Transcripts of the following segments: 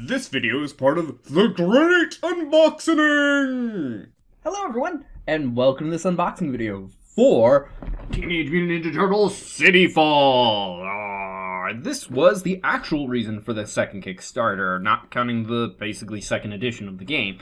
This video is part of the Great Unboxing! Hello everyone, and welcome to this unboxing video for Teenage Mutant Ninja Turtles City Fall! This was the actual reason for the second Kickstarter, not counting the basically second edition of the game.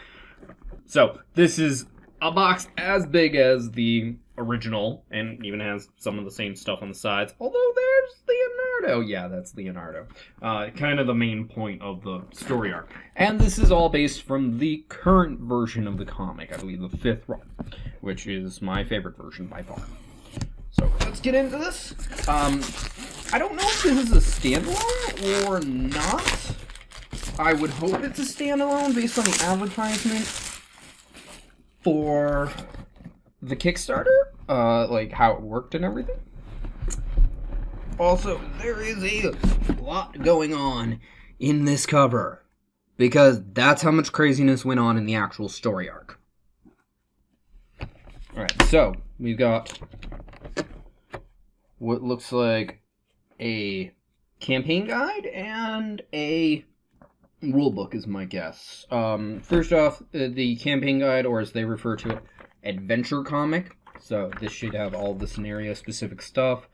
So, this is a box as big as the original, and even has some of the same stuff on the sides, although there's Leonardo. Yeah, that's Leonardo. Kind of the main point of the story arc. And this is all based from the current version of the comic, I believe the 5th run, which is my favorite version by far. So, let's get into this. I don't know if this is a standalone or not. I would hope it's a standalone based on the advertisement for the Kickstarter, like how it worked and everything. Also, there is a lot going on in this cover, because that's how much craziness went on in the actual story arc. Alright, so, we've got what looks like a campaign guide and a rulebook is my guess. First off, the campaign guide, or as they refer to it, adventure comic. So this should have all the scenario specific stuff,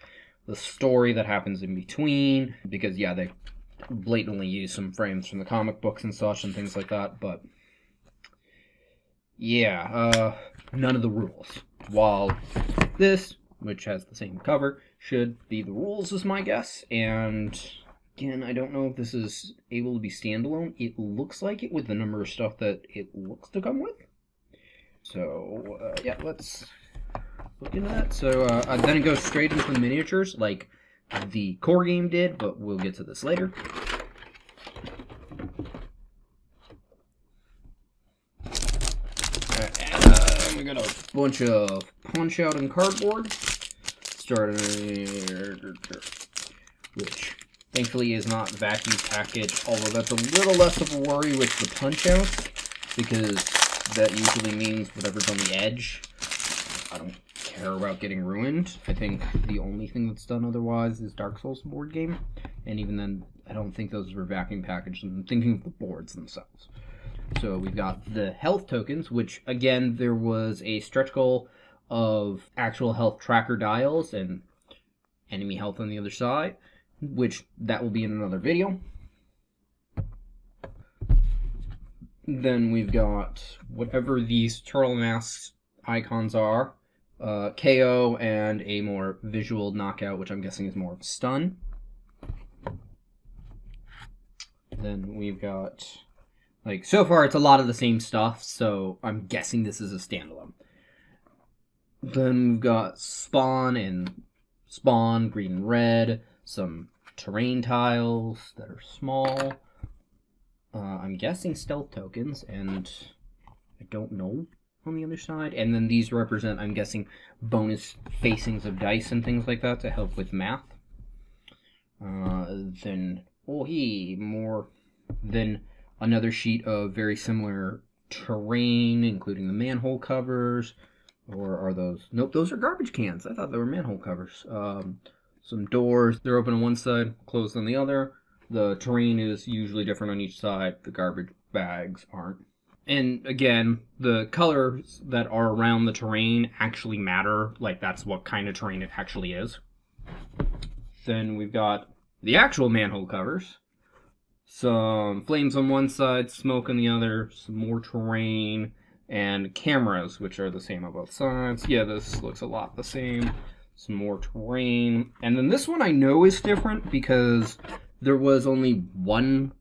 the story that happens in between, because yeah, they blatantly use some frames from the comic books and such and things like that, but yeah, none of the rules. While this, which has the same cover, should be the rules is my guess, and again, I don't know if this is able to be standalone. It looks like it with the number of stuff that it looks to come with. So, yeah, let's look into that. So, then it goes straight into the miniatures, like the core game did, but we'll get to this later. And we got a bunch of punch-out and cardboard, starting, which thankfully is not vacuum packaged, although that's a little less of a worry with the punch-outs, because that usually means whatever's on the edge, I don't care about getting ruined. I think the only thing that's done otherwise is Dark Souls board game, and even then, I don't think those were vacuum packaged. I'm thinking of the boards themselves. So we've got the health tokens, which again, there was a stretch goal of actual health tracker dials and enemy health on the other side, which that will be in another video. Then we've got whatever these turtle masks icons are, KO and a more visual knockout, which I'm guessing is more of a stun. Then we've got, like, so far it's a lot of the same stuff, so I'm guessing this is a standalone. Then we've got Spawn, green and red, some terrain tiles that are small. I'm guessing stealth tokens, and I don't know on the other side. And then these represent, I'm guessing, bonus facings of dice and things like that to help with math. Then another sheet of very similar terrain, including the manhole covers. Or are those? Nope, those are garbage cans. I thought they were manhole covers. Some doors. They're open on one side, closed on the other. The terrain is usually different on each side. The garbage bags aren't. And again, the colors that are around the terrain actually matter. Like, that's what kind of terrain it actually is. Then we've got the actual manhole covers. Some flames on one side, smoke on the other, some more terrain, and cameras, which are the same on both sides. Yeah, this looks a lot the same. Some more terrain. And then this one I know is different because there was only one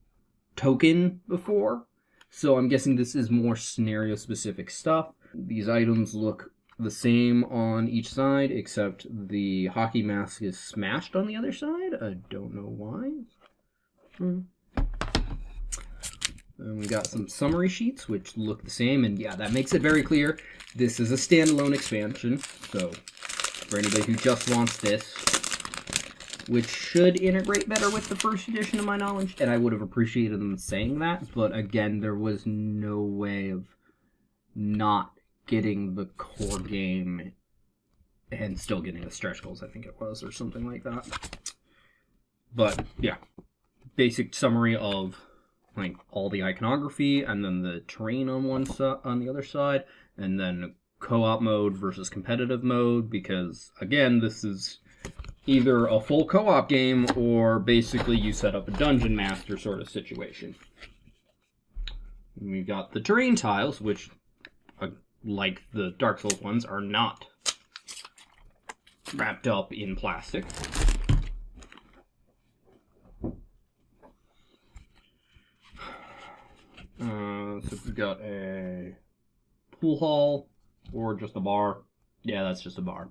token before. So I'm guessing this is more scenario-specific stuff. These items look the same on each side, except the hockey mask is smashed on the other side. I don't know why. And we got some summary sheets, which look the same, and yeah, that makes it very clear this is a standalone expansion. So, for anybody who just wants this, which should integrate better with the first edition, to my knowledge, and I would have appreciated them saying that, but again, there was no way of not getting the core game and still getting the stretch goals, I think it was, or something like that. But, yeah, basic summary of like all the iconography, and then the terrain on one side, on the other side, and then co-op mode versus competitive mode, because again, this is either a full co-op game or basically you set up a dungeon master sort of situation. And we've got the terrain tiles, which, like the Dark Souls ones, are not wrapped up in plastic. So we've got a pool hall, or just a bar. Yeah, that's just a bar.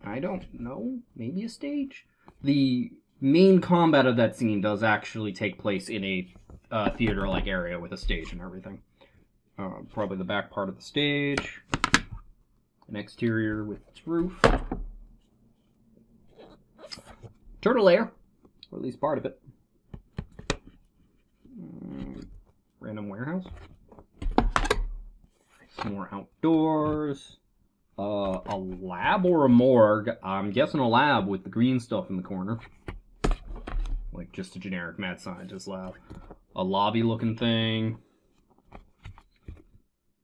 I don't know, maybe a stage? The main combat of that scene does actually take place in a theater-like area with a stage and everything. Probably the back part of the stage, an exterior with its roof, turtle lair, or at least part of it. Random warehouse. Some more outdoors. A lab or a morgue. I'm guessing a lab with the green stuff in the corner. Like just a generic mad scientist lab. A lobby looking thing.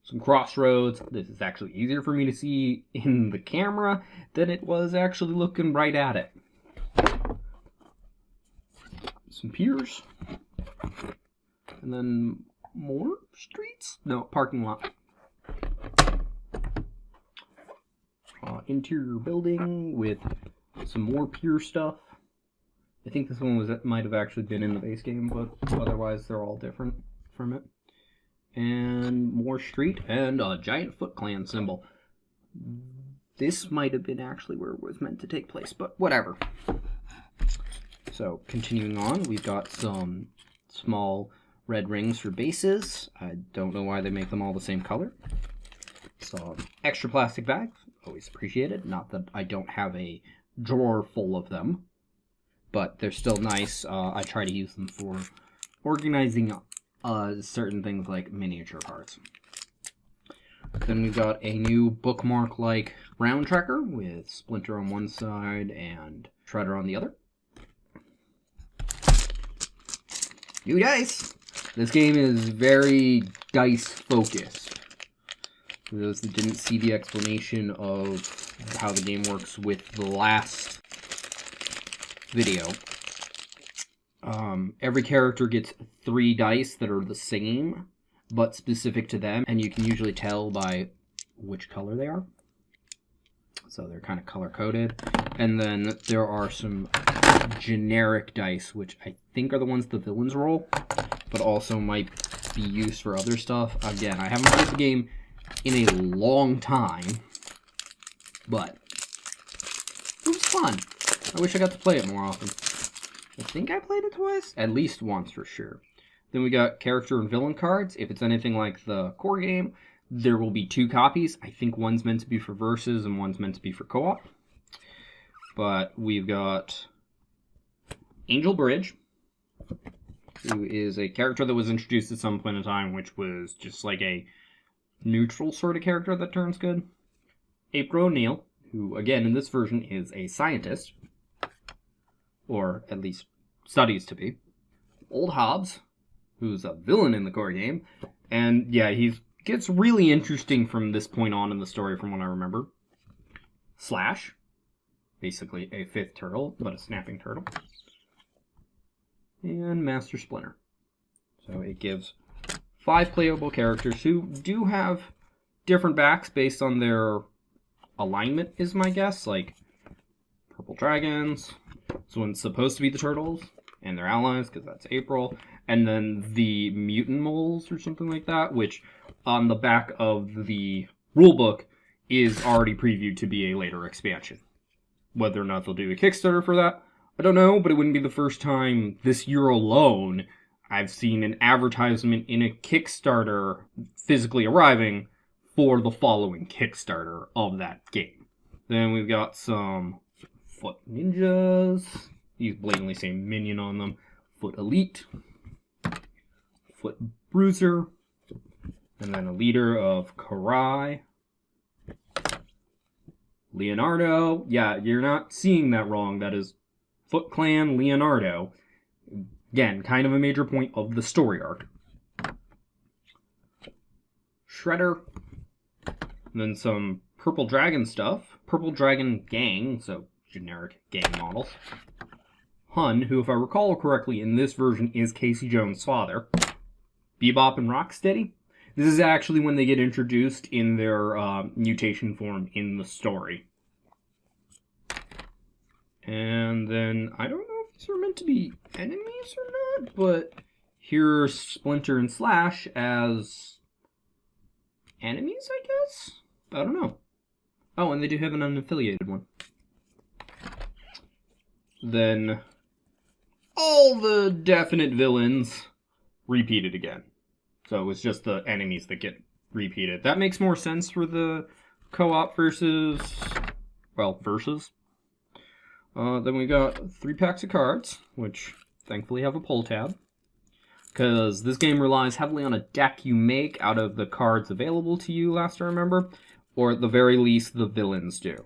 Some crossroads. This is actually easier for me to see in the camera than it was actually looking right at it. Some piers. And then more streets? No, parking lot. Interior building with some more pier stuff. I think this one might have actually been in the base game, but otherwise they're all different from it. And more street and a giant Foot Clan symbol. This might have been actually where it was meant to take place, but whatever. So continuing on, we've got some small red rings for bases. I don't know why they make them all the same color. Some extra plastic bags, always appreciated. Not that I don't have a drawer full of them, but they're still nice. I try to use them for organizing certain things like miniature parts. Then we've got a new bookmark-like round tracker with Splinter on one side and Shredder on the other. New dice! This game is very dice-focused. For those that didn't see the explanation of how the game works with the last video, every character gets 3 dice that are the same, but specific to them, and you can usually tell by which color they are. So they're kind of color-coded. And then there are some generic dice, which I think are the ones the villains roll, but also might be used for other stuff. Again, I haven't played the game in a long time, but it was fun. I wish I got to play it more often. I think I played it twice? At least once for sure. Then we got character and villain cards. If it's anything like the core game, there will be 2 copies. I think one's meant to be for versus and one's meant to be for co-op. But we've got Angel Bridge, who is a character that was introduced at some point in time, which was just like a neutral sort of character that turns good. April O'Neil, who again in this version is a scientist, or at least studies to be. Old Hobbs, who's a villain in the core game, and yeah, he gets really interesting from this point on in the story from what I remember. Slash, basically a 5th turtle, but a snapping turtle. And Master Splinter. So it gives 5 playable characters who do have different backs based on their alignment, is my guess. Like, purple dragons. This one's supposed to be the turtles and their allies, because that's April. And then the mutant moles or something like that, which on the back of the rulebook is already previewed to be a later expansion. Whether or not they'll do a Kickstarter for that, I don't know, but it wouldn't be the first time this year alone I've seen an advertisement in a Kickstarter physically arriving for the following Kickstarter of that game. Then we've got some Foot Ninjas. These blatantly say Minion on them. Foot Elite. Foot Bruiser. And then a leader of Karai. Leonardo. Yeah, you're not seeing that wrong. That is Foot Clan Leonardo. Again, kind of a major point of the story arc. Shredder. And then some Purple Dragon stuff. Purple Dragon Gang, so generic gang models. Hun, who, if I recall correctly, in this version is Casey Jones' father. Bebop and Rocksteady. This is actually when they get introduced in their mutation form in the story. And then, I don't know if these are meant to be enemies or not, but here's Splinter and Slash as enemies, I guess? I don't know. Oh, and they do have an unaffiliated one. Then, all the definite villains repeated again. So it's just the enemies that get repeated. That makes more sense for the co-op versus. Then we got 3 packs of cards, which thankfully have a pull tab. Because this game relies heavily on a deck you make out of the cards available to you, last I remember. Or at the very least, the villains do.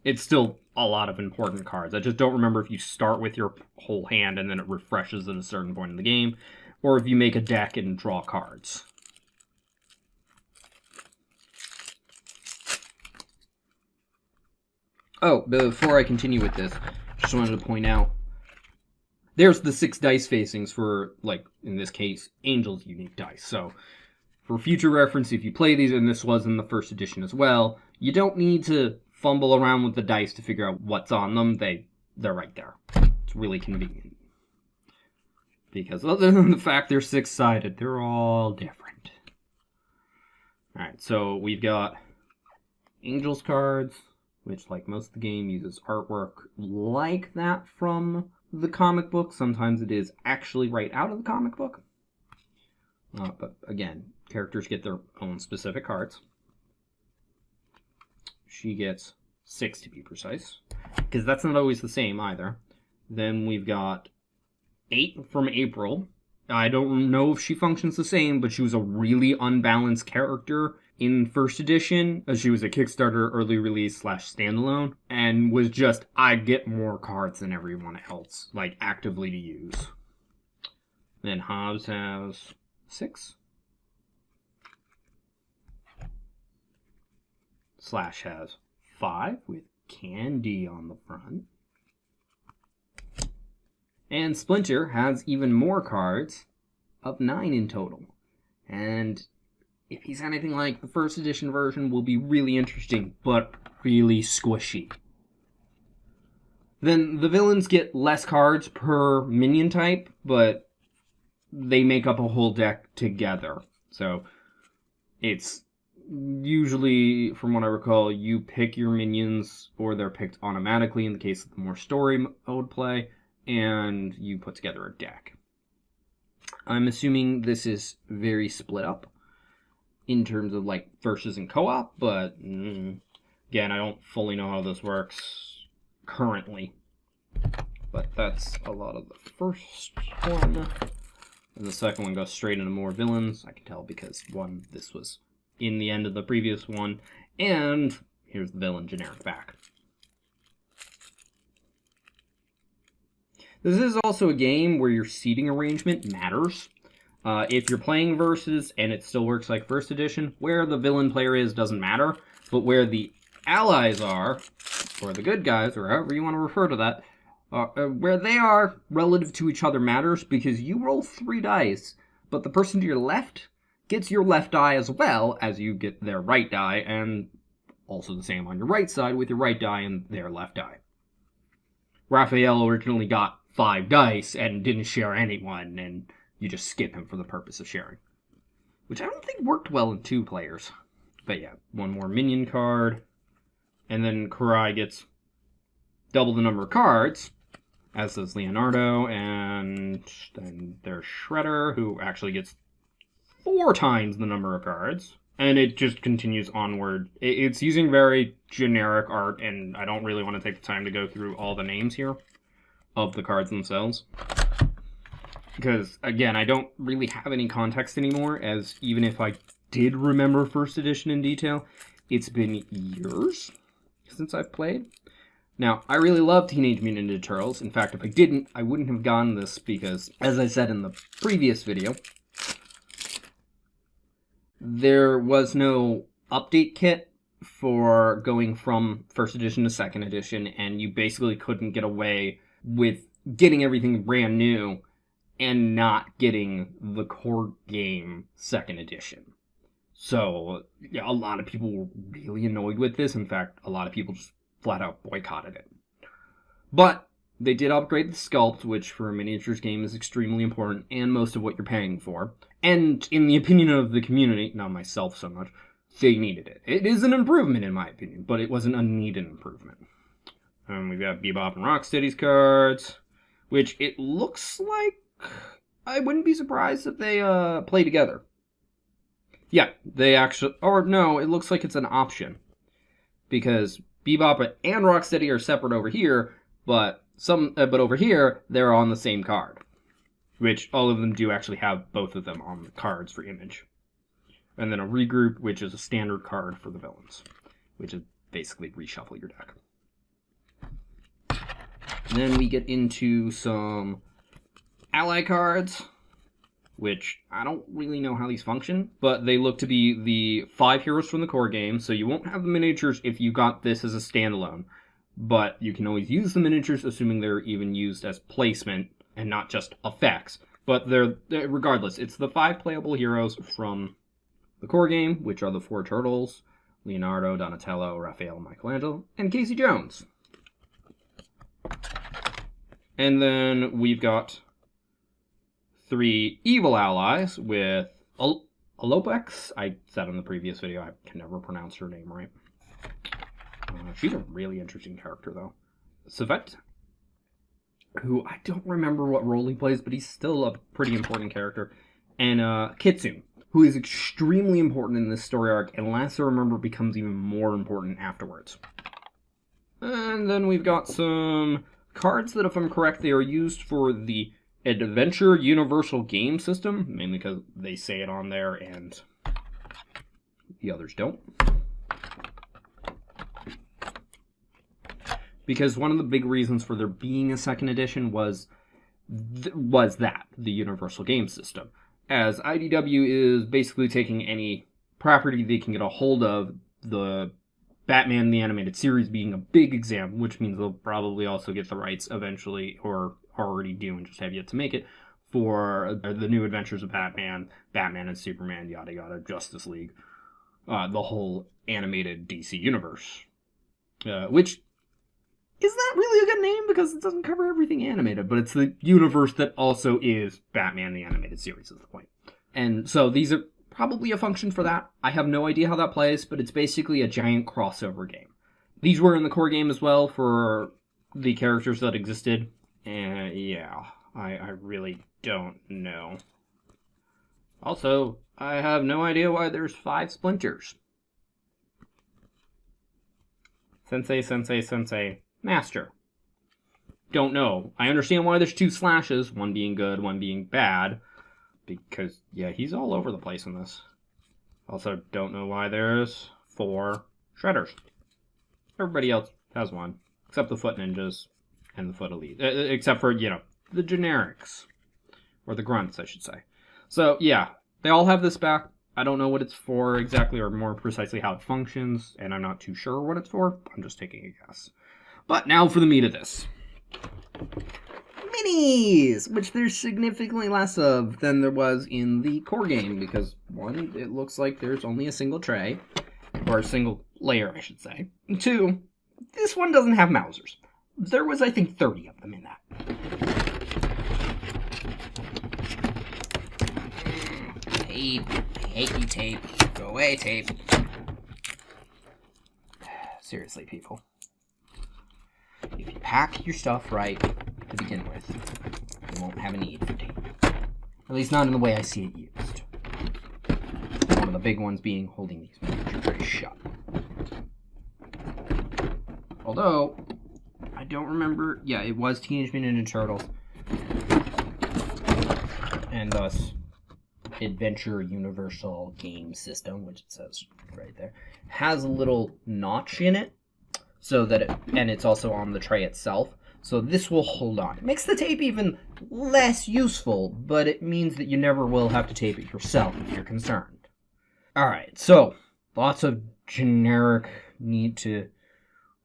It's still a lot of important cards. I just don't remember if you start with your whole hand and then it refreshes at a certain point in the game, or if you make a deck and draw cards. Oh, before I continue with this, just wanted to point out, there's the 6 dice facings for, like, in this case, Angel's unique dice. So, for future reference, if you play these, and this was in the first edition as well, you don't need to fumble around with the dice to figure out what's on them. They're right there. It's really convenient. Because other than the fact they're 6-sided, they're all different. Alright, so we've got Angel's cards, which, like most of the game, uses artwork like that from the comic book. Sometimes it is actually right out of the comic book. But again, characters get their own specific cards. She gets 6 to be precise, because that's not always the same either. Then we've got 8 from April. I don't know if she functions the same, but she was a really unbalanced character in first edition. She was a Kickstarter early release / standalone, and was just, I get more cards than everyone else, like, actively to use. Then Hobbs has 6. Slash has 5 with Candy on the front. And Splinter has even more cards of 9 in total. And if he's anything like the first edition version, will be really interesting, but really squishy. Then the villains get less cards per minion type, but they make up a whole deck together. So it's usually, from what I recall, you pick your minions, or they're picked automatically in the case of the more story mode play, and you put together a deck. I'm assuming this is very split up in terms of like versus and co-op, but again, I don't fully know how this works currently. But that's a lot of the first one. And the second one goes straight into more villains. I can tell because this was in the end of the previous one, and here's the villain generic back. This is also a game where your seating arrangement matters. If you're playing Versus and it still works like first edition, where the villain player is doesn't matter, but where the allies are, or the good guys, or however you want to refer to that, where they are relative to each other matters, because you roll 3 dice, but the person to your left gets your left die as well as you get their right die, and also the same on your right side with your right die and their left die. Raphael originally got 5 dice and didn't share anyone, and you just skip him for the purpose of sharing. Which I don't think worked well in 2 players. But yeah, 1 more minion card. And then Karai gets double the number of cards, as does Leonardo. And then there's Shredder, who actually gets 4 times the number of cards. And it just continues onward. It's using very generic art, and I don't really want to take the time to go through all the names here of the cards themselves. Because, again, I don't really have any context anymore, as even if I did remember first edition in detail, it's been years since I've played. Now, I really love Teenage Mutant Ninja Turtles. In fact, if I didn't, I wouldn't have gotten this because, as I said in the previous video, there was no update kit for going from first edition to second edition, and you basically couldn't get away with getting everything brand new and not getting the core game second edition. So, yeah, a lot of people were really annoyed with this. In fact, a lot of people just flat out boycotted it. But they did upgrade the sculpt, which for a miniatures game is extremely important and most of what you're paying for. And in the opinion of the community, not myself so much, they needed it. It is an improvement in my opinion, but it was an unneeded improvement. We've got Bebop and Rocksteady's cards, which it looks like I wouldn't be surprised if they play together. Yeah, they actually, or no, it looks like it's an option. Because Bebop and Rocksteady are separate over here, but over here, they're on the same card. Which all of them do actually have both of them on the cards for image. And then a regroup, which is a standard card for the villains. Which is basically reshuffle your deck. And then we get into some ally cards, which I don't really know how these function, but they look to be the 5 heroes from the core game, so you won't have the miniatures if you got this as a standalone. But you can always use the miniatures, assuming they're even used as placement and not just effects. But they're regardless, it's the 5 playable heroes from the core game, which are the 4 turtles, Leonardo, Donatello, Raphael, Michelangelo, and Casey Jones. And then we've got 3 evil allies with Alopex. I said in the previous video, I can never pronounce her name right. She's a really interesting character, though. Savet, who I don't remember what role he plays, but he's still a pretty important character. And Kitsune, who is extremely important in this story arc, and last I remember becomes even more important afterwards. And then we've got some cards that, if I'm correct, they are used for the Adventure Universal Game System, mainly because they say it on there and the others don't. Because one of the big reasons for there being a second edition was the Universal Game System. As IDW is basically taking any property they can get a hold of, the Batman the Animated Series being a big example, which means they'll probably also get the rights eventually, or already do and just have yet to make it, for the new adventures of Batman, Batman and Superman, yada yada, Justice League, the whole animated DC universe. Which is not really a good name because it doesn't cover everything animated, but it's the universe that also is Batman the Animated Series is the point. And so these are probably a function for that. I have no idea how that plays, but it's basically a giant crossover game. These were in the core game as well for the characters that existed. And yeah, I really don't know. Also, I have no idea why there's 5 splinters. Sensei, Master. Don't know. I understand why there's 2 slashes, one being good, one being bad. Because, yeah, he's all over the place in this. Also, don't know why there's 4 Shredders. Everybody else has 1, except the Foot Ninjas and the Foot Elite. Except for, you know, the generics. Or the grunts, I should say. So, yeah, they all have this back. I don't know what it's for exactly, or more precisely how it functions, and I'm not too sure what it's for. I'm just taking a guess. But now for the meat of this. Minis! Which there's significantly less of than there was in the core game, because 1, it looks like there's only a single tray, or a single layer, I should say. And 2, this one doesn't have Mausers. There was, I think, 30 of them in that. Tape. I hate you, tape. Go away, tape. Seriously, people. If you pack your stuff right to begin with, you won't have a need for tape. At least not in the way I see it used. One of the big ones being holding these miniature trays shut. Although, I don't remember... Yeah, it was Teenage Mutant Ninja Turtles. And thus, Adventure Universal Game System, which it says right there, has a little notch in it. so that and it's also on the tray itself. So this will hold on. It makes the tape even less useful, but it means that you never will have to tape it yourself if you're concerned. Alright, so lots of generic need to,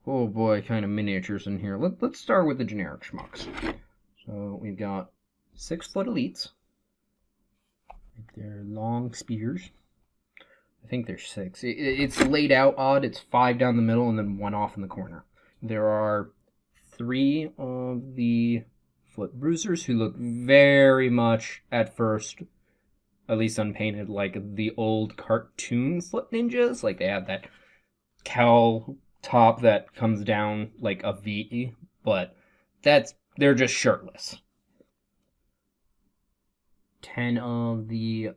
oh boy, kind of miniatures in here. Let's start with the generic schmucks. So we've got 6-foot elites. They're long spears. I think there's 6. It's laid out odd. It's 5 down the middle and then 1 off in the corner. There are 3 of the foot bruisers who look very much, at first, at least unpainted, like the old cartoon foot ninjas. Like they have that cowl top that comes down like a V, but they're just shirtless. 10 of the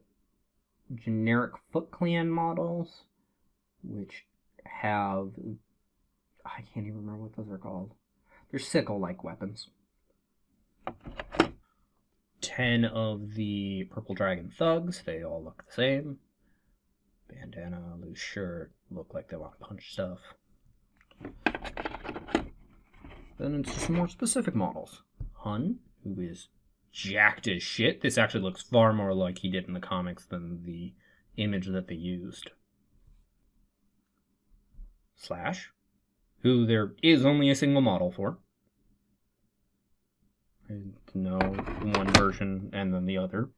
generic Foot Clan models, which have, I can't even remember what those are called. They're sickle-like weapons. 10 of the Purple Dragon Thugs, they all look the same. Bandana, loose shirt, look like they want to punch stuff. Then it's just more specific models. Hun, who is jacked as shit. This actually looks far more like he did in the comics than the image that they used. Slash, who there is only a single model for. I know one version and then the other.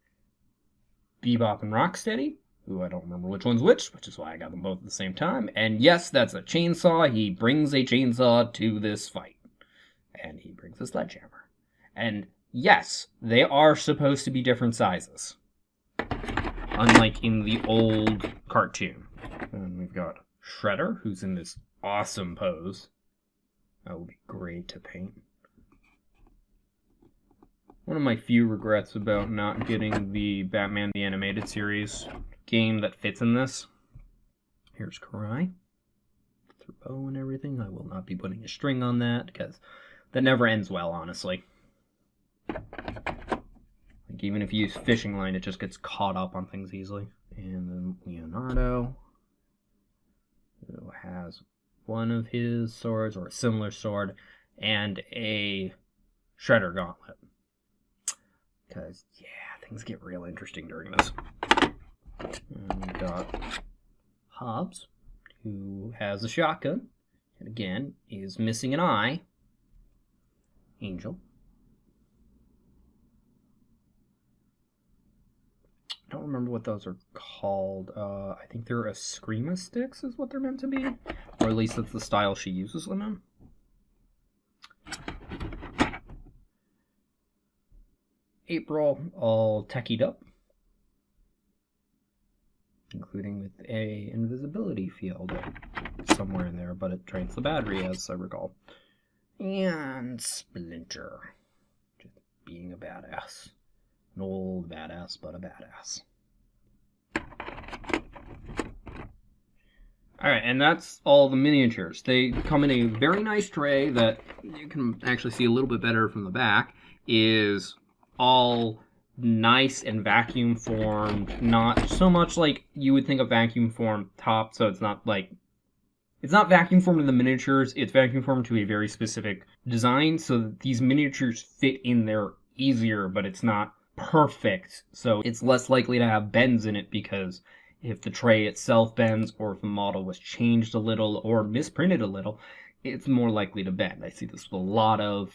Bebop and Rocksteady, who I don't remember which one's which is why I got them both at the same time. And yes, that's a chainsaw. He brings a chainsaw to this fight. And he brings a sledgehammer. And yes, they are supposed to be different sizes. Unlike in the old cartoon. And we've got Shredder, who's in this awesome pose. That will be great to paint. One of my few regrets about not getting the Batman the Animated Series game that fits in this. Here's Karai. With her bow and everything. I will not be putting a string on that, because that never ends well, honestly. Like, even if you use fishing line, it just gets caught up on things easily. And then Leonardo, who has one of his swords, or a similar sword, and a Shredder gauntlet. Because, yeah, things get real interesting during this. And we've got Hobbs, who has a shotgun, and again, is missing an eye. Angel. I don't remember what those are called. I think they're Eskrima sticks is what they're meant to be. Or at least that's the style she uses them in. April, all techied up. Including with a invisibility field somewhere in there, but it drains the battery, as I recall. And Splinter. Just being a badass. An old badass, but a badass. Alright, and that's all the miniatures. They come in a very nice tray that you can actually see a little bit better from the back. Is all nice and vacuum formed. Not so much like you would think of vacuum formed top, so it's not like... It's not vacuum formed in the miniatures, it's vacuum formed to a very specific design, so that these miniatures fit in there easier, but it's not perfect, so it's less likely to have bends in it, because if the tray itself bends, or if the model was changed a little, or misprinted a little, it's more likely to bend. I see this with a lot of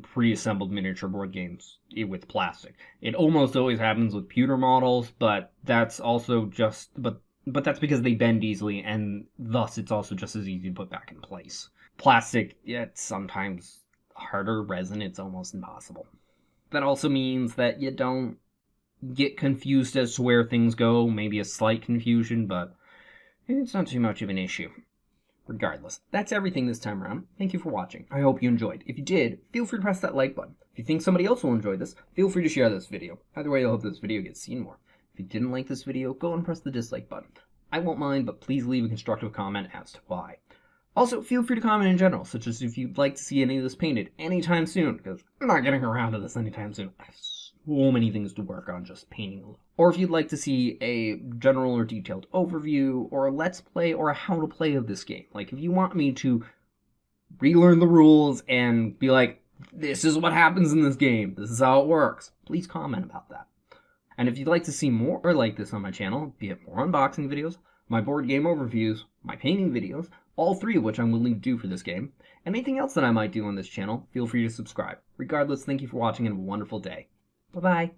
pre-assembled miniature board games with plastic. It almost always happens with pewter models, but that's also just... But that's because they bend easily, and thus it's also just as easy to put back in place. Plastic, it's sometimes harder. Resin, it's almost impossible. That also means that you don't get confused as to where things go. Maybe a slight confusion, but it's not too much of an issue. Regardless, that's everything this time around. Thank you for watching. I hope you enjoyed. If you did, feel free to press that like button. If you think somebody else will enjoy this, feel free to share this video. Either way, I hope this video gets seen more. If you didn't like this video, go and press the dislike button. I won't mind, but please leave a constructive comment as to why. Also, feel free to comment in general, such as if you'd like to see any of this painted anytime soon, because I'm not getting around to this anytime soon. I have so many things to work on just painting alone. Or if you'd like to see a general or detailed overview, or a let's play, or a how to play of this game. Like, if you want me to relearn the rules and be like, this is what happens in this game. This is how it works. Please comment about that. And if you'd like to see more like this on my channel, be it more unboxing videos, my board game overviews, my painting videos, all three of which I'm willing to do for this game, and anything else that I might do on this channel, feel free to subscribe. Regardless, thank you for watching and have a wonderful day. Bye-bye.